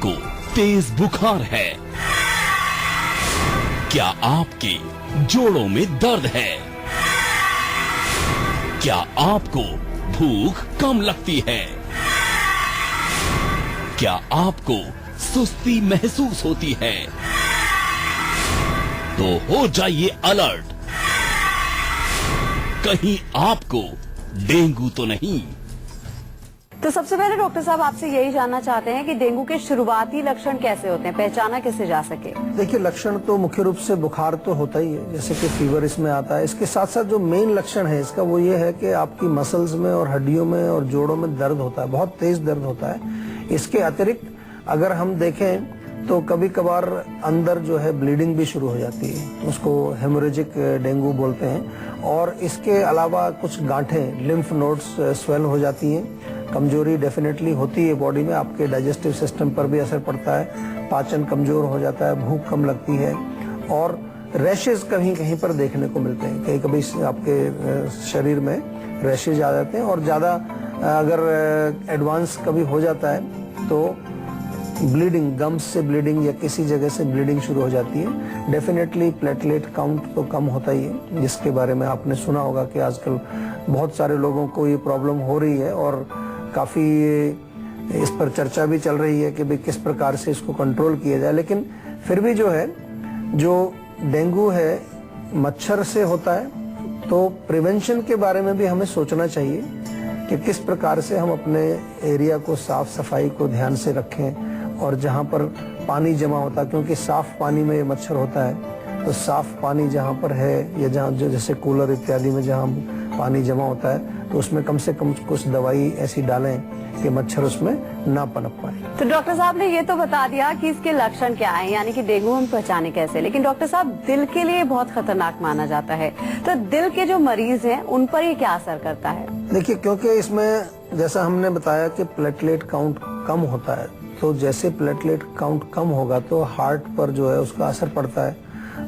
आपको तेज बुखार है? क्या आपके जोड़ों में दर्द है? क्या आपको भूख कम लगती है? क्या आपको सुस्ती महसूस होती है? तो हो जाइए अलर्ट, कहीं आपको डेंगू तो नहीं। तो सबसे पहले डॉक्टर साहब आपसे यही जानना चाहते हैं कि डेंगू के शुरुआती लक्षण कैसे होते हैं, पहचाना कैसे जा सके? देखिए, लक्षण तो मुख्य रूप से बुखार तो होता ही है, जैसे कि फीवर इसमें आता है। इसके साथ साथ जो मेन लक्षण है इसका वो ये है कि आपकी मसल्स में और हड्डियों में और जोड़ों में दर्द होता है, बहुत तेज दर्द होता है। इसके अतिरिक्त अगर हम देखें तो कभी कभार अंदर जो है ब्लीडिंग भी शुरू हो जाती है, उसको हेमोरेजिक डेंगू बोलते हैं। और इसके अलावा कुछ गांठें, लिम्फ नोड्स स्वेल हो जाती हैं। कमजोरी डेफिनेटली होती है बॉडी में, आपके डाइजेस्टिव सिस्टम पर भी असर पड़ता है, पाचन कमजोर हो जाता है, भूख कम लगती है और रैशेज कहीं कहीं पर देखने को मिलते हैं। कहीं कभी आपके शरीर में रैशेज आ जाते हैं और ज़्यादा अगर एडवांस कभी हो जाता है तो ब्लीडिंग, गम्स से ब्लीडिंग या किसी जगह से ब्लीडिंग शुरू हो जाती है। डेफिनेटली प्लेटलेट काउंट तो कम होता ही है, जिसके बारे में आपने सुना होगा कि आजकल बहुत सारे लोगों को ये प्रॉब्लम हो रही है और काफ़ी इस पर चर्चा भी चल रही है कि भाई किस प्रकार से इसको कंट्रोल किया जाए। लेकिन फिर भी जो है, जो डेंगू है मच्छर से होता है, तो प्रिवेंशन के बारे में भी हमें सोचना चाहिए कि किस प्रकार से हम अपने एरिया को साफ सफाई को ध्यान से रखें। और जहाँ पर पानी जमा होता है, क्योंकि साफ पानी में मच्छर होता है, तो साफ पानी जहाँ पर है या जहाँ जैसे कूलर इत्यादि में जहाँ पानी जमा होता है तो उसमें कम से कम कुछ दवाई ऐसी डालें कि मच्छर उसमें ना पनप पाए। तो डॉक्टर साहब ने ये तो बता दिया कि इसके लक्षण क्या है, यानी कि डेंगू हम पहचाने कैसे। लेकिन डॉक्टर साहब, दिल के लिए बहुत खतरनाक माना जाता है, तो दिल के जो मरीज हैं उन पर ये क्या असर करता है? देखिए, क्योंकि इसमें जैसा हमने बताया कि प्लेटलेट काउंट कम होता है, तो जैसे प्लेटलेट काउंट कम होगा तो हार्ट पर जो है उसका असर पड़ता है।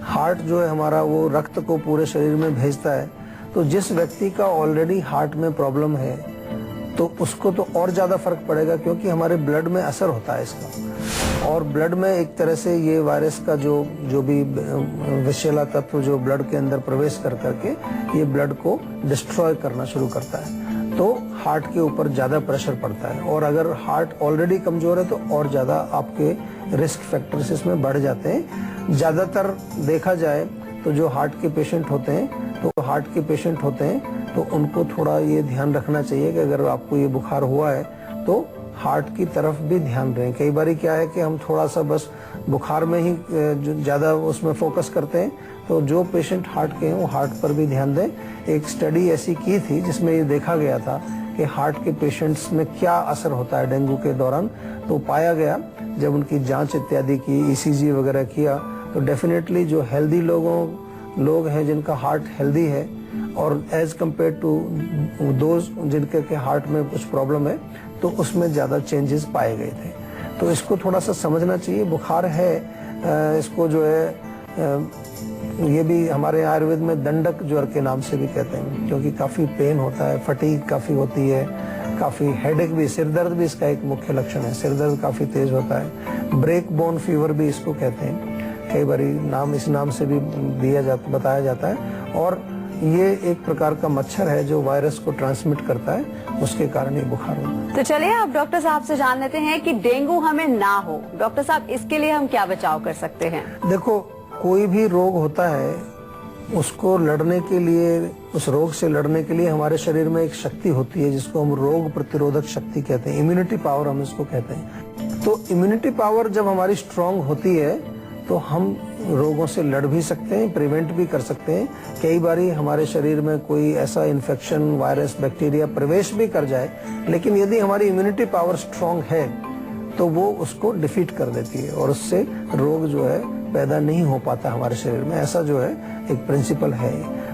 हार्ट जो है हमारा, वो रक्त को पूरे शरीर में भेजता है। तो जिस व्यक्ति का ऑलरेडी हार्ट में प्रॉब्लम है तो उसको तो और ज्यादा फर्क पड़ेगा, क्योंकि हमारे ब्लड में असर होता है इसका। और ब्लड में एक तरह से ये वायरस का जो भी विषैला तत्व जो ब्लड के अंदर प्रवेश कर करके ये ब्लड को डिस्ट्रॉय करना शुरू करता है, तो हार्ट के ऊपर ज्यादा प्रेशर पड़ता है। और अगर हार्ट ऑलरेडी कमजोर है तो और ज्यादा आपके रिस्क फैक्टर्स इसमें बढ़ जाते हैं। ज्यादातर देखा जाए तो जो हार्ट के पेशेंट होते हैं तो उनको थोड़ा ये ध्यान रखना चाहिए कि अगर आपको ये बुखार हुआ है तो हार्ट की तरफ भी ध्यान दें। कई बार क्या है कि हम थोड़ा सा बस बुखार में ही ज्यादा उसमें फोकस करते हैं, तो जो पेशेंट हार्ट के हैं वो हार्ट पर भी ध्यान दें। एक स्टडी ऐसी की थी जिसमें ये देखा गया था कि हार्ट के पेशेंट्स में क्या असर होता है डेंगू के दौरान। तो पाया गया, जब उनकी जांच इत्यादि की, ईसीजी वगैरह किया, तो डेफिनेटली जो हेल्दी लोग हैं जिनका हार्ट हेल्दी है और एज कम्पेयर टू दोज जिनके के हार्ट में कुछ प्रॉब्लम है, तो उसमें ज्यादा चेंजेस पाए गए थे। तो इसको थोड़ा सा समझना चाहिए। बुखार है, इसको जो है ये भी हमारे आयुर्वेद में दंडक ज्वर के नाम से भी कहते हैं, क्योंकि काफी पेन होता है, फटीग काफी होती है, काफी हेडेक भी, सिरदर्द भी इसका एक मुख्य लक्षण है, सिरदर्द काफी तेज होता है। ब्रेक बोन फीवर भी इसको कहते हैं, कई बार इस नाम से भी बताया जाता है। और ये एक प्रकार का मच्छर है जो वायरस को ट्रांसमिट करता है, उसके कारण ये बुखार होता है। तो चलिए आप डॉक्टर साहब से जान लेते हैं कि डेंगू हमें ना हो। डॉक्टर साहब, इसके लिए हम क्या बचाव कर सकते हैं? देखो, कोई भी रोग होता है, उसको लड़ने के लिए, उस रोग से लड़ने के लिए हमारे शरीर में एक शक्ति होती है जिसको हम रोग प्रतिरोधक शक्ति कहते हैं, इम्यूनिटी पावर हम इसको कहते हैं। तो इम्यूनिटी पावर जब हमारी स्ट्रांग होती है तो हम रोगों से लड़ भी सकते हैं, प्रिवेंट भी कर सकते हैं। कई बारी हमारे शरीर में कोई ऐसा इन्फेक्शन, वायरस, बैक्टीरिया प्रवेश भी कर जाए, लेकिन यदि हमारी इम्यूनिटी पावर स्ट्रांग है तो वो उसको डिफीट कर देती है और उससे रोग जो है पैदा नहीं हो पाता हमारे शरीर में। ऐसा जो है एक प्रिंसिपल है।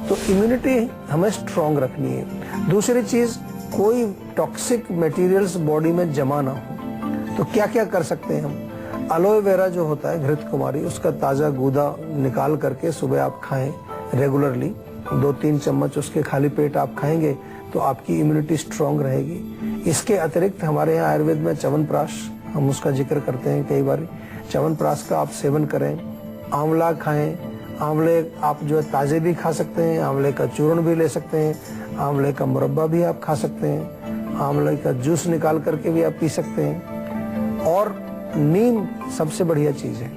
तो इम्यूनिटी हमें स्ट्रांग रखनी है। दूसरी चीज, कोई टॉक्सिक मटेरियल्स बॉडी में जमा ना हो। तो क्या क्या कर सकते हैं हम? एलोए वेरा जो होता है, घृत कुमारी, उसका ताजा गूदा निकाल करके सुबह आप खाएं रेगुलरली, 2-3 चम्मच उसके खाली पेट आप खाएंगे तो आपकी इम्यूनिटी स्ट्रांग रहेगी। इसके अतिरिक्त हमारे यहाँ आयुर्वेद में च्यवनप्राश हम उसका जिक्र करते हैं कई बार। च्यवनप्राश का आप सेवन करें, आंवला खाएं। आंवले आप जो है ताजे भी खा सकते हैं, आंवले का चूर्ण भी ले सकते हैं, आंवले का मुरब्बा भी आप खा सकते हैं, आंवले का जूस निकाल करके भी आप पी सकते हैं। और नीम सबसे बढ़िया चीज है।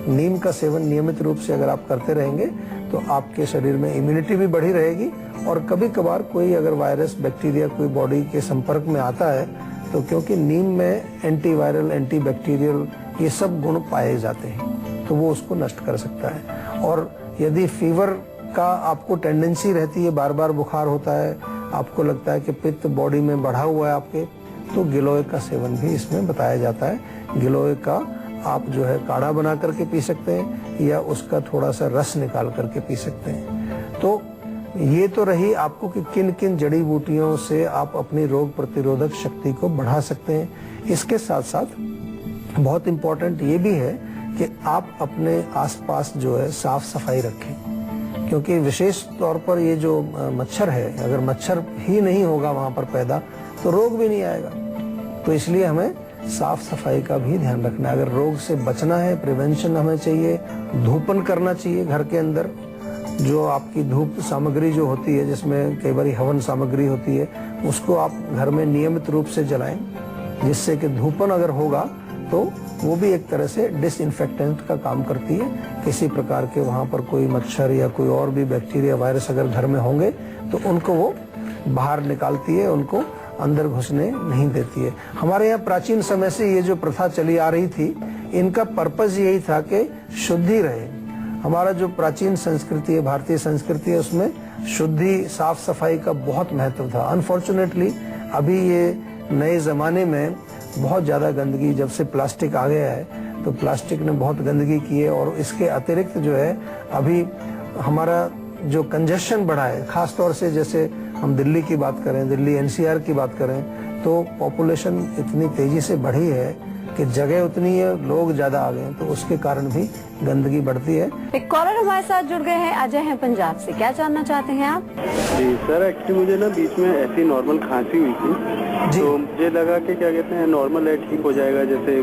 नीम का सेवन नियमित रूप से अगर आप करते रहेंगे तो आपके शरीर में इम्यूनिटी भी बढ़ी रहेगी। और कभी कभार कोई अगर वायरस बैक्टीरिया कोई बॉडी के संपर्क में आता है तो क्योंकि नीम में एंटीवायरल, एंटीबैक्टीरियल ये सब गुण पाए जाते हैं तो वो उसको नष्ट कर सकता है। और यदि फीवर का आपको टेंडेंसी रहती है, बार बार बुखार होता है, आपको लगता है कि पित्त बॉडी में बढ़ा हुआ है आपके, तो गिलोय का सेवन भी इसमें बताया जाता है। गिलोय का आप जो है काढ़ा बना करके पी सकते हैं या उसका थोड़ा सा रस निकाल करके पी सकते हैं। तो ये तो रही आपको कि किन किन जड़ी बूटियों से आप अपनी रोग प्रतिरोधक शक्ति को बढ़ा सकते हैं। इसके साथ साथ बहुत इम्पोर्टेंट ये भी है कि आप अपने आसपास जो है साफ सफाई रखें, क्योंकि विशेष तौर पर ये जो मच्छर है, अगर मच्छर ही नहीं होगा वहां पर पैदा तो रोग भी नहीं आएगा। तो इसलिए हमें साफ सफाई का भी ध्यान रखना है। अगर रोग से बचना है, प्रिवेंशन हमें चाहिए, धूपन करना चाहिए घर के अंदर। जो आपकी धूप सामग्री जो होती है, जिसमें कई बार हवन सामग्री होती है, उसको आप घर में नियमित रूप से जलाएं, जिससे कि धूपन अगर होगा तो वो भी एक तरह से डिसइंफेक्टेंट का काम करती है। किसी प्रकार के वहां पर कोई मच्छर या कोई और भी बैक्टीरिया, वायरस अगर घर में होंगे तो उनको वो बाहर निकालती है, उनको अंदर घुसने नहीं देती है। हमारे यहाँ प्राचीन समय से ये जो प्रथा चली आ रही थी, इनका पर्पज यही था कि शुद्धि रहे। हमारा जो प्राचीन संस्कृति है, भारतीय संस्कृति है, उसमें शुद्धि, साफ सफाई का बहुत महत्व था। अनफॉर्चुनेटली अभी ये नए जमाने में बहुत ज्यादा गंदगी, जब से प्लास्टिक आ गया है तो प्लास्टिक ने बहुत गंदगी की है। और इसके अतिरिक्त जो है अभी हमारा जो कंजेशन बढ़ा है, खास तौर से जैसे हम दिल्ली की बात करें, दिल्ली एनसीआर की बात करें, तो पॉपुलेशन इतनी तेजी से बढ़ी है कि जगह उतनी है, लोग ज्यादा आ गए हैं, तो उसके कारण भी गंदगी बढ़ती है। एक कॉलर हमारे साथ जुड़ गए हैं, अजय हैं पंजाब से। क्या जानना चाहते हैं आप? जी सर, एक्चुअली मुझे ना बीच में ऐसी नॉर्मल खांसी हुई थी, तो मुझे लगा कि क्या कहते हैं नॉर्मल है, ठीक हो जाएगा, जैसे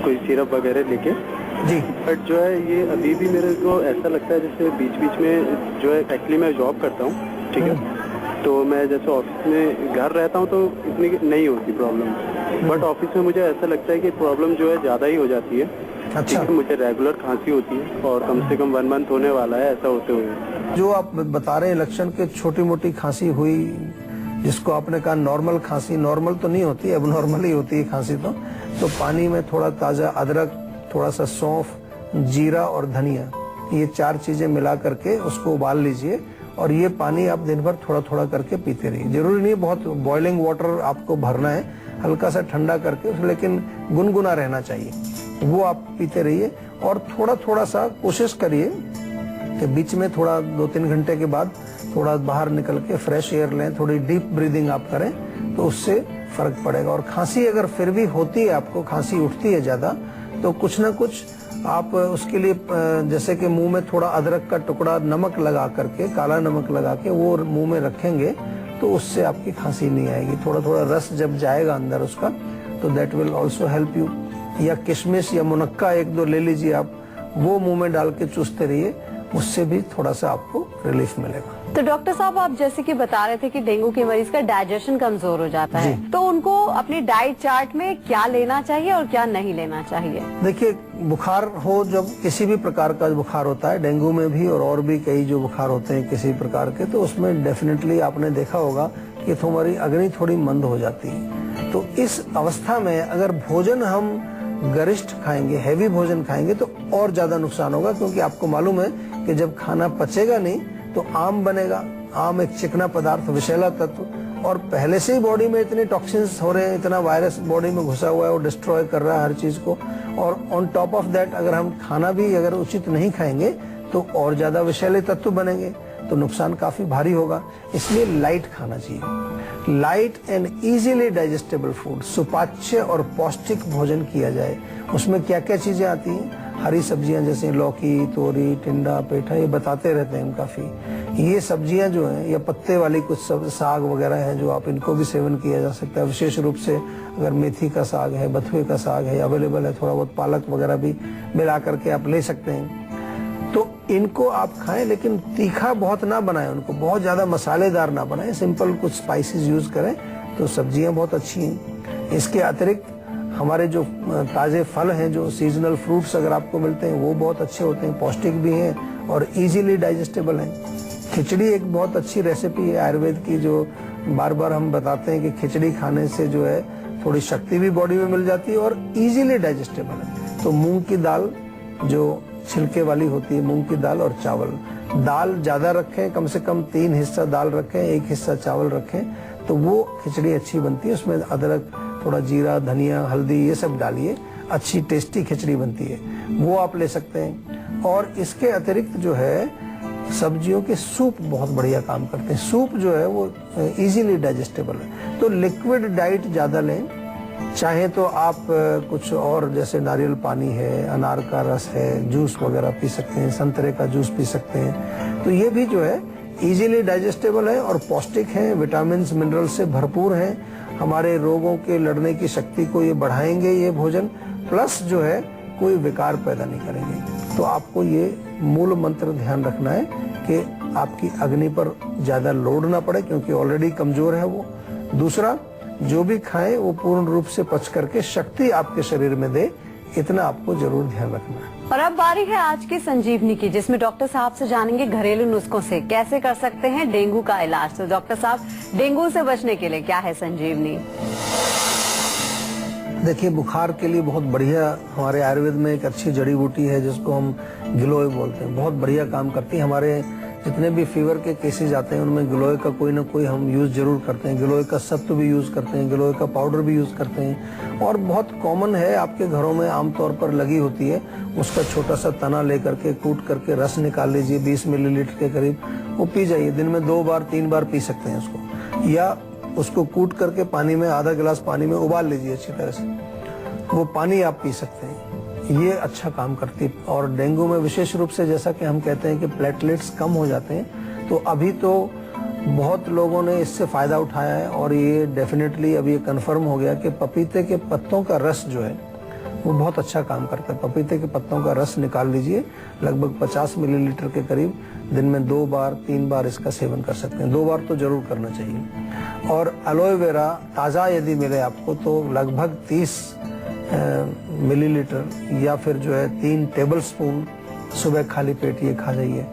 कोई सिरप वगैरह लेके जी। बट जो है ये अभी भी मेरे को ऐसा लगता है जैसे बीच बीच में जो है, एक्चुअली मैं जॉब करता हूँ, ठीक है, तो मैं जैसे ऑफिस में घर रहता हूँ तो इतनी नहीं होती प्रॉब्लम, बट ऑफिस में मुझे ऐसा लगता है कि प्रॉब्लम जो है ज्यादा ही हो जाती है। अच्छा। मुझे रेगुलर खांसी होती है और कम से कम 1 मंथ होने वाला है ऐसा होते हुए। जो आप बता रहे हैं लक्षण के, छोटी मोटी खांसी हुई, जिसको आपने कहा नॉर्मल खांसी, नॉर्मल तो नहीं होती, अब नॉर्मल ही होती है खांसी। तो पानी में थोड़ा ताजा अदरक, थोड़ा सा सौंफ, जीरा और धनिया, ये 4 चीजें मिला करके उसको उबाल लीजिए और ये पानी आप दिन भर थोड़ा थोड़ा करके पीते रहिए। जरूरी नहीं बहुत बॉइलिंग वाटर आपको भरना है, हल्का सा ठंडा करके, लेकिन गुनगुना रहना चाहिए, वो आप पीते रहिए। और थोड़ा थोड़ा सा कोशिश करिए कि बीच में थोड़ा 2-3 घंटे के बाद थोड़ा बाहर निकल के फ्रेश एयर लें, थोड़ी डीप ब्रीदिंग आप करें तो उससे फर्क पड़ेगा। और खांसी अगर फिर भी होती है, आपको खांसी उठती है ज्यादा, तो कुछ ना कुछ आप उसके लिए जैसे कि मुंह में थोड़ा अदरक का टुकड़ा नमक लगा करके, काला नमक लगा के वो मुंह में रखेंगे तो उससे आपकी खांसी नहीं आएगी। थोड़ा थोड़ा रस जब जाएगा अंदर उसका तो that will also help you. या किशमिश या मुनक्का 1-2 ले लीजिए आप, वो मुंह में डाल के चूसते रहिए, उससे भी थोड़ा सा आपको रिलीफ मिलेगा। तो डॉक्टर साहब, आप जैसे कि बता रहे थे कि डेंगू के मरीज का डाइजेशन कमजोर हो जाता है, तो उनको अपनी डाइट चार्ट में क्या लेना चाहिए और क्या नहीं लेना चाहिए? देखिए, बुखार हो, जब किसी भी प्रकार का बुखार होता है, डेंगू में भी और भी कई जो बुखार होते हैं किसी प्रकार के, तो उसमें डेफिनेटली आपने देखा होगा कि हमारी अग्नि थोड़ी मंद हो जाती है। तो इस अवस्था में अगर भोजन हम गरिष्ठ खाएंगे, हैवी भोजन खाएंगे, तो और ज्यादा नुकसान होगा, क्योंकि आपको मालूम है कि जब खाना पचेगा नहीं तो आम बनेगा। आम एक चिकना पदार्थ, विषैला तत्व, और पहले से ही बॉडी में इतने टॉक्सिन्स हो रहे हैं, इतना वायरस बॉडी में घुसा हुआ है, वो डिस्ट्रॉय कर रहा है हर चीज को। और ऑन टॉप ऑफ दैट अगर हम खाना भी अगर उचित नहीं खाएंगे तो और ज्यादा विषैले तत्व बनेंगे, तो नुकसान काफी भारी होगा। इसलिए लाइट खाना चाहिए, light and easily digestible food, सुपाच्य और पौष्टिक भोजन किया जाए। उसमें क्या क्या चीजें आती हैं? हरी सब्जियां जैसे लौकी, तोरी, टिंडा, पेठा, ये बताते रहते हैं हम काफी। ये सब्जियां जो हैं या पत्ते वाली कुछ साग वगैरह हैं जो आप इनको भी सेवन किया जा सकता है। विशेष रूप से अगर मेथी का साग है, बथुए का साग है, अवेलेबल है, थोड़ा बहुत पालक वगैरह भी मिला करके आप ले सकते हैं। तो इनको आप खाएं, लेकिन तीखा बहुत ना बनाएं, उनको बहुत ज्यादा मसालेदार ना बनाएं, सिंपल कुछ स्पाइसेस यूज करें तो सब्जियां बहुत अच्छी हैं। इसके अतिरिक्त हमारे जो ताजे फल हैं, जो सीजनल फ्रूट्स अगर आपको मिलते हैं वो बहुत अच्छे होते हैं, पौष्टिक भी हैं और इजीली डाइजेस्टेबल हैं। खिचड़ी एक बहुत अच्छी रेसिपी है आयुर्वेद की, जो बार बार हम बताते हैं कि खिचड़ी खाने से जो है थोड़ी शक्ति भी बॉडी में मिल जाती है और इजीली डाइजेस्टेबल है। तो मूंग की दाल जो छिलके वाली होती है, मूंग की दाल और चावल, दाल ज्यादा रखें, कम से कम 3 हिस्सा दाल रखें, 1 हिस्सा चावल रखें, तो वो खिचड़ी अच्छी बनती है। उसमें अदरक, थोड़ा जीरा, धनिया, हल्दी ये सब डालिए, अच्छी टेस्टी खिचड़ी बनती है, वो आप ले सकते हैं। और इसके अतिरिक्त जो है सब्जियों के सूप बहुत बढ़िया काम करते हैं। सूप जो है वो इजीली डाइजेस्टेबल है। तो लिक्विड डाइट ज्यादा लें, चाहे तो आप कुछ और जैसे नारियल पानी है, अनार का रस है, जूस वगैरह पी सकते हैं, संतरे का जूस पी सकते हैं। तो ये भी जो है इजीली डाइजेस्टेबल है और पौष्टिक है, विटामिन मिनरल से भरपूर है, हमारे रोगों के लड़ने की शक्ति को ये बढ़ाएंगे ये भोजन, प्लस जो है कोई विकार पैदा नहीं करेंगे। तो आपको ये मूल मंत्र ध्यान रखना है कि आपकी अग्नि पर ज्यादा लोड ना पड़े, क्योंकि ऑलरेडी कमजोर है वो। दूसरा, जो भी खाएं वो पूर्ण रूप से पच करके शक्ति आपके शरीर में दे, इतना आपको जरूर ध्यान रखना है। और अब बारी है आज की संजीवनी की, जिसमें डॉक्टर साहब से जानेंगे घरेलू नुस्खों से कैसे कर सकते हैं डेंगू का इलाज। तो डॉक्टर साहब, डेंगू से बचने के लिए क्या है संजीवनी? देखिए, बुखार के लिए बहुत बढ़िया हमारे आयुर्वेद में एक अच्छी जड़ी बूटी है जिसको हम गिलोय बोलते हैं, बहुत बढ़िया काम करती है। हमारे जितने भी फीवर के केसेस आते हैं उनमें गिलोय का कोई ना कोई हम यूज जरूर करते हैं। गिलोय का सत्व भी यूज करते हैं, गिलोय का पाउडर भी यूज करते हैं। और बहुत कॉमन है, आपके घरों में आमतौर पर लगी होती है, उसका छोटा सा तना लेकर के कूट करके रस निकाल लीजिए 20 मिलीलीटर के करीब, वो पी जाइए। दिन में 2 बार 3 बार पी सकते हैं उसको, या उसको कूट करके पानी में आधा गिलास पानी में उबाल लीजिए अच्छी तरह से, वो पानी आप पी सकते हैं। ये अच्छा काम करती है। और डेंगू में विशेष रूप से जैसा कि हम कहते हैं कि प्लेटलेट्स कम हो जाते हैं, तो अभी तो बहुत लोगों ने इससे फायदा उठाया है और ये डेफिनेटली अब ये कंफर्म हो गया कि पपीते के पत्तों का रस जो है वो बहुत अच्छा काम करता है। पपीते के पत्तों का रस निकाल लीजिए, लगभग 50 मिलीलीटर के करीब, दिन में 2 बार 3 बार इसका सेवन कर सकते हैं। 2 बार तो जरूर करना चाहिए। और एलोवेरा ताज़ा यदि मिले आपको तो लगभग 30 मिलीलीटर या फिर जो है 3 टेबलस्पून सुबह खाली पेट ये खा जाइए।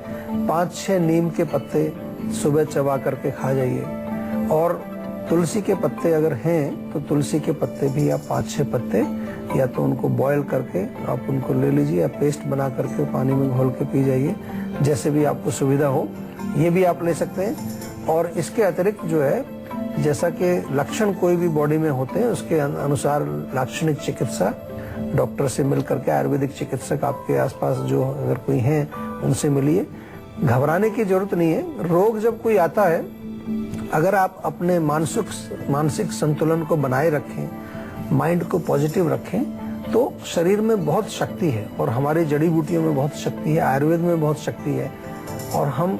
5-6 नीम के पत्ते सुबह चबा करके खा जाइए। और तुलसी के पत्ते अगर हैं तो तुलसी के पत्ते भी आप 5-6 पत्ते या तो उनको बॉयल करके आप उनको ले लीजिए, या पेस्ट बना करके पानी में घोल के पी जाइए, जैसे भी आपको सुविधा हो, ये भी आप ले सकते हैं। और इसके अतिरिक्त जो है, जैसा कि लक्षण कोई भी बॉडी में होते हैं उसके अनुसार लाक्षणिक चिकित्सा डॉक्टर से मिल करके, आयुर्वेदिक चिकित्सक आपके आसपास जो अगर कोई हैं उनसे मिलिए। घबराने की जरूरत नहीं है। रोग जब कोई आता है, अगर आप अपने मानसिक संतुलन को बनाए रखें, माइंड को पॉजिटिव रखें, तो शरीर में बहुत शक्ति है और हमारी जड़ी बूटियों में बहुत शक्ति है, आयुर्वेद में बहुत शक्ति है, और हम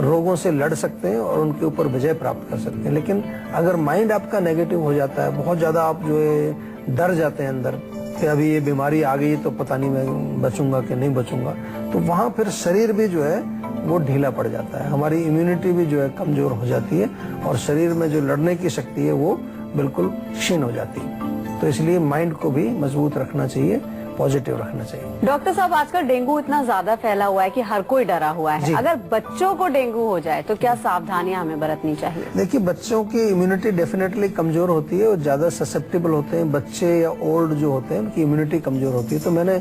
रोगों से लड़ सकते हैं और उनके ऊपर विजय प्राप्त कर सकते हैं। लेकिन अगर माइंड आपका नेगेटिव हो जाता है, बहुत ज्यादा आप जो है डर जाते हैं अंदर कि अभी ये बीमारी आ गई तो पता नहीं मैं बचूंगा कि नहीं बचूंगा, तो वहां फिर शरीर भी जो है वो ढीला पड़ जाता है, हमारी इम्यूनिटी भी जो है कमजोर हो जाती है और शरीर में जो लड़ने की शक्ति है वो बिल्कुल क्षीण हो जाती है। तो इसलिए माइंड को भी मजबूत रखना चाहिए, पॉजिटिव रखना चाहिए। डॉक्टर साहब, आजकल डेंगू इतना ज्यादा फैला हुआ है कि हर कोई डरा हुआ है। अगर बच्चों को डेंगू हो जाए तो क्या सावधानियां हमें बरतनी चाहिए? देखिए, बच्चों की इम्यूनिटी डेफिनेटली कमजोर होती है और ज्यादा ससेप्टेबल होते हैं। बच्चे या ओल्ड जो होते हैं उनकी इम्यूनिटी कमजोर होती है। तो मैंने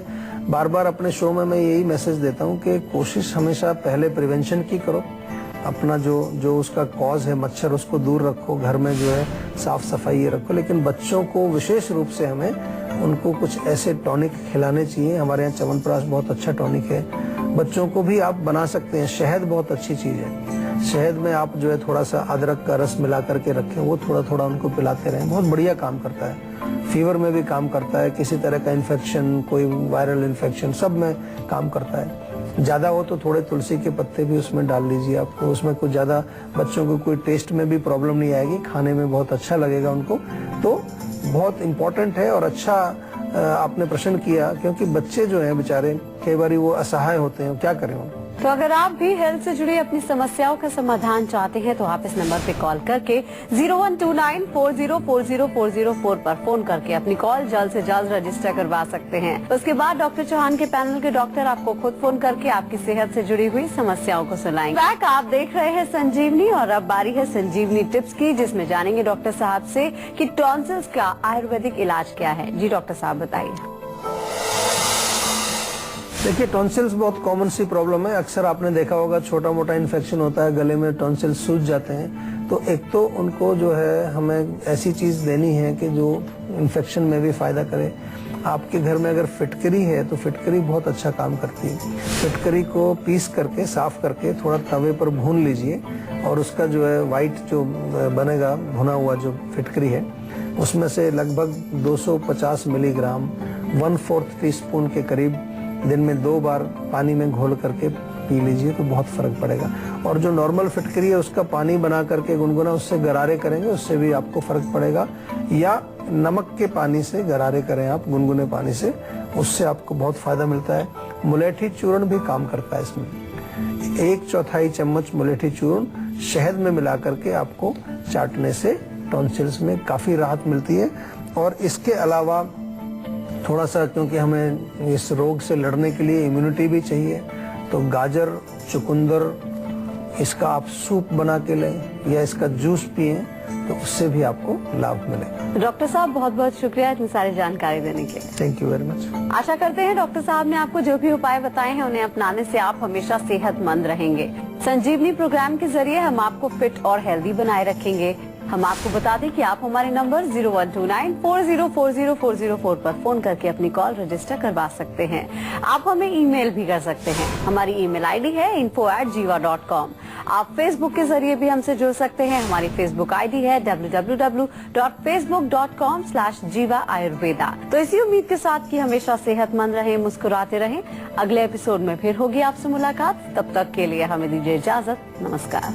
बार बार अपने शो में मैं यही मैसेज देता हूँ कि कोशिश हमेशा पहले प्रिवेंशन की करो, अपना जो उसका कॉज है मच्छर उसको दूर रखो, घर में जो है साफ सफाई रखो। लेकिन बच्चों को विशेष रूप से हमें उनको कुछ ऐसे टॉनिक खिलाने चाहिए। हमारे यहाँ च्यवनप्राश बहुत अच्छा टॉनिक है, बच्चों को भी आप बना सकते हैं। शहद बहुत अच्छी चीज है, शहद में आप जो है थोड़ा सा अदरक का रस मिला करके रखें, वो थोड़ा थोड़ा उनको पिलाते रहें, बहुत बढ़िया काम करता है। फीवर में भी काम करता है, किसी तरह का इन्फेक्शन, कोई वायरल इन्फेक्शन, सब में काम करता है। ज्यादा हो तो थोड़े तुलसी के पत्ते भी उसमें डाल लीजिए, आपको उसमें कुछ ज्यादा बच्चों को कोई टेस्ट में भी प्रॉब्लम नहीं आएगी, खाने में बहुत अच्छा लगेगा उनको। तो बहुत इम्पोर्टेंट है और अच्छा आपने प्रश्न किया, क्योंकि बच्चे जो हैं बेचारे कई बार वो असहाय होते हैं, क्या करें उनको। तो अगर आप भी हेल्थ से जुड़ी अपनी समस्याओं का समाधान चाहते हैं तो आप इस नंबर पे कॉल करके 0129404040 पर फोन करके अपनी कॉल जल्द से जल्द रजिस्टर करवा सकते हैं। उसके बाद डॉक्टर चौहान के पैनल के डॉक्टर आपको खुद फोन करके आपकी सेहत से जुड़ी हुई समस्याओं को सुनाएंगे। बैक आप देख रहे हैं संजीवनी और अब बारी है संजीवनी टिप्स की, जिसमें जानेंगे डॉक्टर साहब से कि टॉन्सिल्स का आयुर्वेदिक इलाज क्या है। जी डॉक्टर साहब बताइए। देखिए, टॉन्सिल्स बहुत कॉमन सी प्रॉब्लम है। अक्सर आपने देखा होगा छोटा मोटा इन्फेक्शन होता है, गले में टॉन्सिल्स सूज जाते हैं। तो एक तो उनको जो है हमें ऐसी चीज देनी है कि जो इन्फेक्शन में भी फायदा करे। आपके घर में अगर फिटकरी है तो फिटकरी बहुत अच्छा काम करती है। फिटकरी को पीस करके साफ करके थोड़ा तवे पर भून लीजिए और उसका जो है वाइट जो बनेगा भुना हुआ जो फिटकरी है उसमें से लगभग 250 मिलीग्राम 1/4 टीस्पून के करीब दिन में 2 बार पानी में घोल करके पी लीजिए तो बहुत फर्क पड़ेगा। और जो नॉर्मल फिटकरी है उसका पानी बना करके गुनगुना उससे गरारे करेंगे, उससे भी आपको फर्क पड़ेगा। या नमक के पानी से गरारे करें आप गुनगुने पानी से, उससे आपको बहुत फायदा मिलता है। मुलेठी चूर्ण भी काम करता है इसमें। 1/4 चम्मच मुलेठी चूर्ण शहद में मिला करके आपको चाटने से टॉन्सिल्स में काफी राहत मिलती है। और इसके अलावा थोड़ा सा, क्योंकि हमें इस रोग से लड़ने के लिए इम्यूनिटी भी चाहिए, तो गाजर, चुकंदर, इसका आप सूप बना के लें या इसका जूस पिएं तो उससे भी आपको लाभ मिलेगा। डॉक्टर साहब बहुत बहुत शुक्रिया इतनी सारी जानकारी देने के लिए। Thank you very much. आशा करते हैं डॉक्टर साहब ने आपको जो भी उपाय बताए हैं उन्हें अपनाने से आप हमेशा सेहतमंद रहेंगे। संजीवनी प्रोग्राम के जरिए हम आपको फिट और हेल्दी बनाए रखेंगे। हम आपको बता दें कि आप हमारे नंबर 0129404040 पर फोन करके अपनी कॉल रजिस्टर करवा सकते हैं। आप हमें ईमेल भी कर सकते हैं। हमारी ईमेल आईडी है info@jiva.com। आप फेसबुक के जरिए भी हमसे जुड़ सकते हैं। हमारी फेसबुक आईडी है www.facebook.com/jiva ayurveda। तो इसी उम्मीद के साथ कि हमेशा सेहतमंद रहें, मुस्कुराते रहें। अगले एपिसोड में फिर होगी आपसे मुलाकात। तब तक के लिए हमें दीजिए इजाजत। नमस्कार।